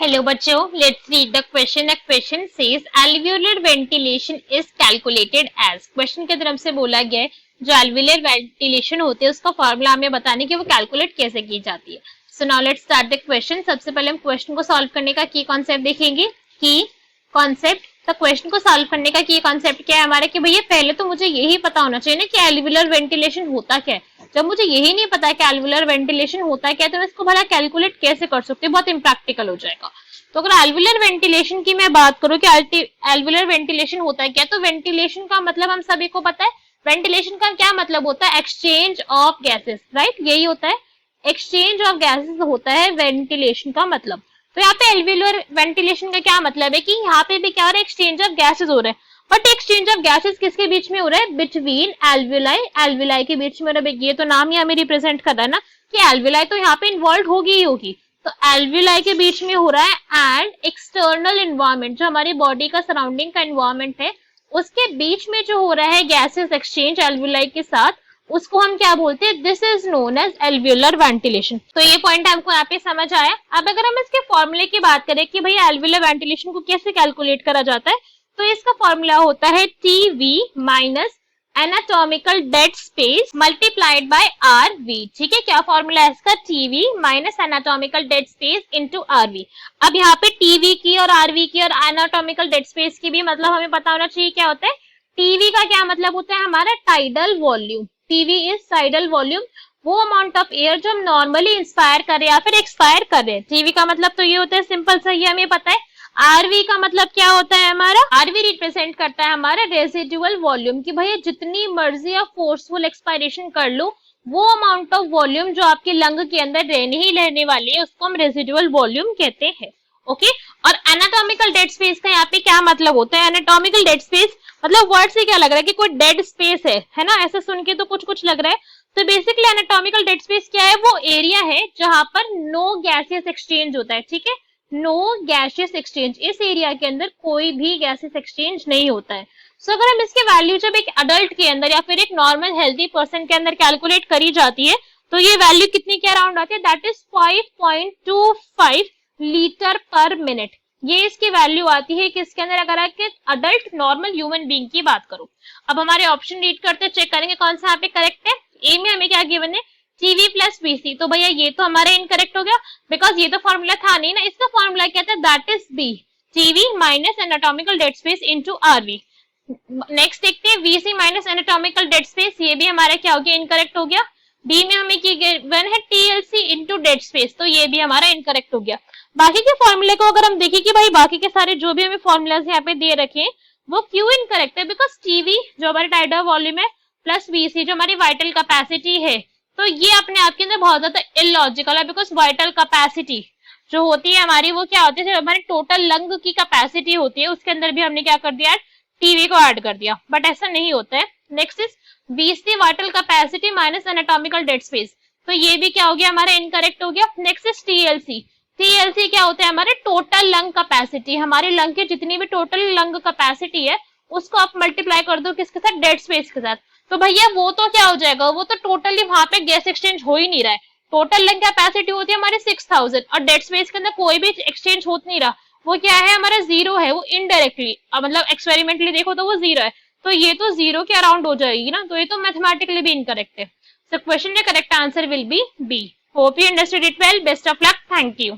Hello बच्चों, let's read the question. The question says alveolar ventilation is calculated as. Question की तरफ से बोला गया है जो एल्वियोलर वेंटिलेशन होती है उसका फॉर्मूला हमें बताने की वो कैलकुलेट कैसे की जाती है। So now let's start the question. सबसे पहले हम क्वेश्चन को सॉल्व करने का की कॉन्सेप्ट देखेंगे। की कॉन्सेप्ट, तो क्वेश्चन को सॉल्व करने का की कॉन्सेप्ट क्या है हमारा कि भैया पहले तो मुझे यही पता होना चाहिए ना कि एल्वियोलर वेंटिलेशन होता क्या है। जब मुझे यही नहीं पता कि एल्वियोलर वेंटिलेशन होता है क्या, तो मैं इसको भला कैलकुलेट कैसे कर सकती हूँ, बहुत इम्प्रैक्टिकल हो जाएगा। तो अगर एल्वियोलर वेंटिलेशन की मैं बात करूं कि एल्वियोलर वेंटिलेशन होता है क्या, तो वेंटिलेशन का मतलब हम सभी को पता है। वेंटिलेशन का क्या मतलब होता है? एक्सचेंज ऑफ गैसेस, राइट, यही होता है। एक्सचेंज ऑफ गैसेस होता है वेंटिलेशन का मतलब। तो यहाँ पे एल्वियोलर वेंटिलेशन का क्या मतलब है कि यहाँ पे भी क्या हो रहा है, एक्सचेंज ऑफ गैसेस हो रहा है। बट एक्सचेंज ऑफ गैसेस किसके बीच में हो रहा है? बिटवीन एल्वियोलाई, एल्वियोलाई के बीच में। ये तो नाम ही हमें रिप्रेजेंट कर रहा है ना कि एल्वियोलाई तो यहाँ पे इन्वॉल्व होगी ही होगी। तो एल्वियोलाई के बीच में हो रहा है एंड एक्सटर्नल एनवायरनमेंट, जो हमारी बॉडी का सराउंडिंग का एनवायरनमेंट है उसके बीच में जो हो रहा है गैसेस एक्सचेंज एल्वियोलाई के साथ, उसको हम क्या बोलते हैं? This is known as alveolar ventilation. तो ये पॉइंट हमको यहाँ पे समझ आया। अब अगर हम इसके फॉर्मूले की बात करें कि भैया एल्वियोलर वेंटिलेशन को कैसे कैलकुलेट करा जाता है, तो इसका फॉर्मूला होता है TV minus anatomical dead space multiplied by RV. ठीक है, क्या फॉर्मूला है इसका? TV minus anatomical dead space into RV. अब यहाँ पे टीवी की और आरवी की और एनाटॉमिकल डेड स्पेस की भी मतलब हमें पता होना चाहिए क्या होता है। टीवी का क्या मतलब होता है? हमारा tidal volume. TV is tidal volume, वो अमाउंट ऑफ एयर जो हम नॉर्मली इंस्पायर कर रहे हैं या फिर एक्सपायर कर रहे हैं। टीवी का मतलब तो ये होता है, सिंपल सा ये हमें पता है। आरवी का मतलब क्या होता है हमारा? आरवी रिप्रेजेंट करता है हमारा रेसिडुअल वॉल्यूम, कि भैया जितनी मर्जी आप फोर्सफुल एक्सपायरेशन कर लो, वो अमाउंट ऑफ वॉल्यूम जो आपके लंग के अंदर रहने ही रहने वाली है उसको हम रेसिडुअल वॉल्यूम कहते हैं। ओके, और एनाटॉमिकल डेड स्पेस का यहाँ पे क्या मतलब होता है? एनाटॉमिकल डेड स्पेस मतलब वर्ड से क्या लग रहा है कि कोई डेड स्पेस है ना, ऐसे सुन के तो कुछ कुछ लग रहा है। तो बेसिकली एनाटॉमिकल डेड स्पेस क्या है? वो एरिया है जहां पर नो गैसियस एक्सचेंज होता है। ठीक है, नो गैसियस एक्सचेंज, इस एरिया के अंदर कोई भी गैसियस एक्सचेंज नहीं होता है। सो अगर हम इसके वैल्यू जब एक अडल्ट के अंदर या फिर एक नॉर्मल हेल्दी पर्सन के अंदर कैलकुलेट करी जाती है, तो ये वैल्यू कितनी के अराउंड आती है? दैट इज 5.25 लीटर पर मिनट। ये इसकी वैल्यू आती है किसके अंदर? अगर आप अडल्ट नॉर्मल ह्यूमन बीइंग की बात करो। अब हमारे ऑप्शन रीड करते चेक करेंगे कौन सा यहाँ पे करेक्ट है। ए में हमें क्या गिवन है? TV plus BC. तो भैया ये तो हमारा इनकरेक्ट हो गया, बिकॉज ये तो फॉर्मूला था नहीं ना। इसका फॉर्मूला क्या था? That is B, TV minus anatomical dead space into RV. Next देखते हैं VC minus anatomical dead space, ये भी हमारा क्या हो गया? इनकरेक्ट हो गया। डी में हमें गिवन है टीएलसी इनटू डेड स्पेस, तो ये भी हमारा इनकरेक्ट हो गया। बाकी के फॉर्मूले को अगर हम देखें कि भाई बाकी के सारे जो भी हमें फॉर्मूलाज यहाँ पे दे रखे हैं वो क्यों इनकरेक्ट है? बिकॉज टीवी जो हमारा टाइडल वॉल्यूम है प्लस वीसी जो हमारी वाइटल कैपेसिटी है, तो ये अपने आप के अंदर बहुत ज्यादा इलॉजिकल है। बिकॉज वाइटल कैपेसिटी जो होती है हमारी, वो क्या होती है? जो हमारी टोटल लंग की कैपेसिटी होती है उसके अंदर भी हमने क्या कर दिया? टीवी को ऐड कर दिया, बट ऐसा नहीं होता है। Next is BC vital capacity minus anatomical dead space, तो ये भी क्या हो गया? हमारा इनकरेक्ट हो गया। Next is TLC. टीएलसी क्या होता है? हमारे टोटल लंग कैपेसिटी, हमारे लंग की जितनी भी टोटल लंग कैपेसिटी है उसको आप मल्टीप्लाई कर दो किसके साथ? डेड स्पेस के साथ। तो भैया वो तो क्या हो जाएगा? वो तो टोटली वहां पे गैस एक्सचेंज हो ही नहीं रहा है। टोटल लंग कैपेसिटी होती है हमारी 6000 और डेड स्पेस के अंदर कोई भी एक्सचेंज हो नहीं रहा। वो क्या है? हमारा जीरो है, वो इनडायरेक्टली मतलब एक्सपेरिमेंटली देखो तो वो जीरो है। तो ये तो जीरो के अराउंड हो जाएगी ना, तो ये तो मैथमेटिकली भी इनकरेक्ट है। सो क्वेश्चन का correct answer will be B. Hope you understood it well. Best of luck. Thank you.